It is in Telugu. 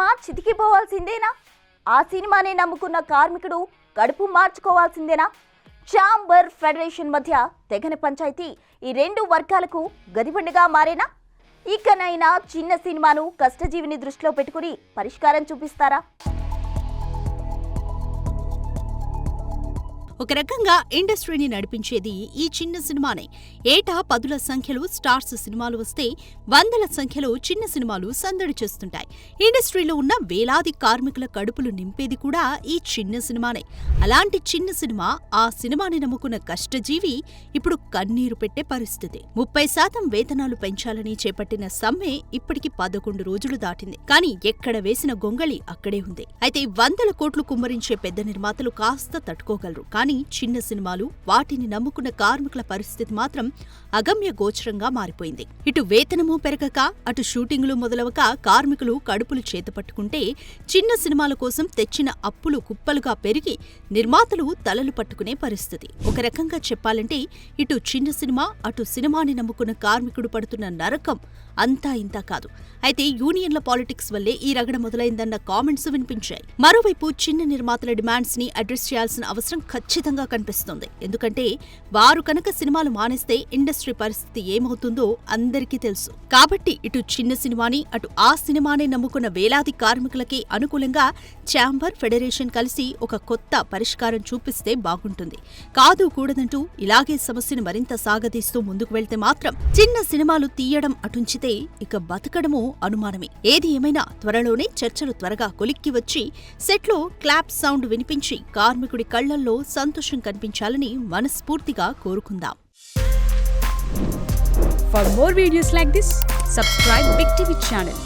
సినిమా చితికిపోవాల్సిందేనా? ఆ సినిమానే నమ్ముకున్న కార్మికుడు కడుపు మార్చుకోవాల్సిందేనా? ఛాంబర్ ఫెడరేషన్ మధ్య తెగని పంచాయతీ ఈ రెండు వర్గాలకు గదిబండిగా మారేనా? ఇకనైనా చిన్న సినిమాను కష్టజీవిని దృష్టిలో పెట్టుకుని పరిష్కారం చూపిస్తారా? ఒక రకంగా ఇండస్ట్రీని నడిపించేది ఈ చిన్న సినిమానే. ఏటా పదుల సంఖ్యలో స్టార్స్ సినిమాలు వస్తే వందల సంఖ్యలో చిన్న సినిమాలు సందడి చేస్తుంటాయి. ఇండస్ట్రీలో ఉన్న వేలాది కార్మికుల కడుపులు నింపేది కూడా ఈ చిన్న సినిమానే. అలాంటి చిన్న సినిమా, ఆ సినిమాని నమ్ముకున్న కష్టజీవి ఇప్పుడు కన్నీరు పెట్టే పరిస్థితి. 30% వేతనాలు పెంచాలని చేపట్టిన సమ్మె ఇప్పటికి 11 రోజులు దాటింది. కానీ ఎక్కడ వేసిన గొంగళి అక్కడే ఉంది. అయితే వందల కోట్లు కుమ్మరించే పెద్ద నిర్మాతలు కాస్త తట్టుకోగలరు. కానీ చిన్న సినిమాలు, వాటిని నమ్ముకున్న కార్మికుల పరిస్థితి మాత్రం అగమ్య గోచరంగా మారిపోయింది. ఇటు వేతనమూ పెరగక, అటు షూటింగులు మొదలవక కార్మికులు కడుపులు చేతపట్టుకుంటే, చిన్న సినిమాల కోసం తెచ్చిన అప్పులు కుప్పలుగా పెరిగి నిర్మాతలు తలలు పట్టుకునే పరిస్థితి. ఒక రకంగా చెప్పాలంటే ఇటు చిన్న సినిమా, అటు సినిమాని నమ్ముకున్న కార్మికుడు పడుతున్న నరకం అంతా ఇంతా కాదు. అయితే యూనియన్ల పాలిటిక్స్ వల్లే ఈ రగడ మొదలైందన్న కామెంట్స్ వినిపించాయి. మరోవైపు చిన్న నిర్మాతల డిమాండ్స్ ని అడ్రస్ చేయాల్సిన అవసరం ఖచ్చితంగా కనిపిస్తోంది. ఎందుకంటే వారు కనుక సినిమాలు మానేస్తే ఇండస్ట్రీ పరిస్థితి ఏమవుతుందో అందరికీ తెలుసు. కాబట్టి ఇటు చిన్న సినిమాని, అటు ఆ సినిమానే నమ్ముకున్న వేలాది కార్మికులకి అనుకూలంగా ఛాంబర్, ఫెడరేషన్ కలిసి ఒక కొత్త పరిష్కారం చూపిస్తే బాగుంటుంది. కాదు కూడదంటూ ఇలాగే సమస్యను మరింత సాగదీస్తూ ముందుకు వెళ్తే మాత్రం చిన్న సినిమాలు తీయడం అటుంచితే ఇక బతకడమూ అనుమానమే. ఏది ఏమైనా త్వరలోనే చర్చలు త్వరగా కొలిక్కి వచ్చి సెట్లో క్లాప్ సౌండ్ వినిపించి కార్మికుడి కళ్లల్లో సంతోషం కనిపించాలని మనస్ఫూర్తిగా కోరుకుందాం. For more videos like this, subscribe Big TV channel.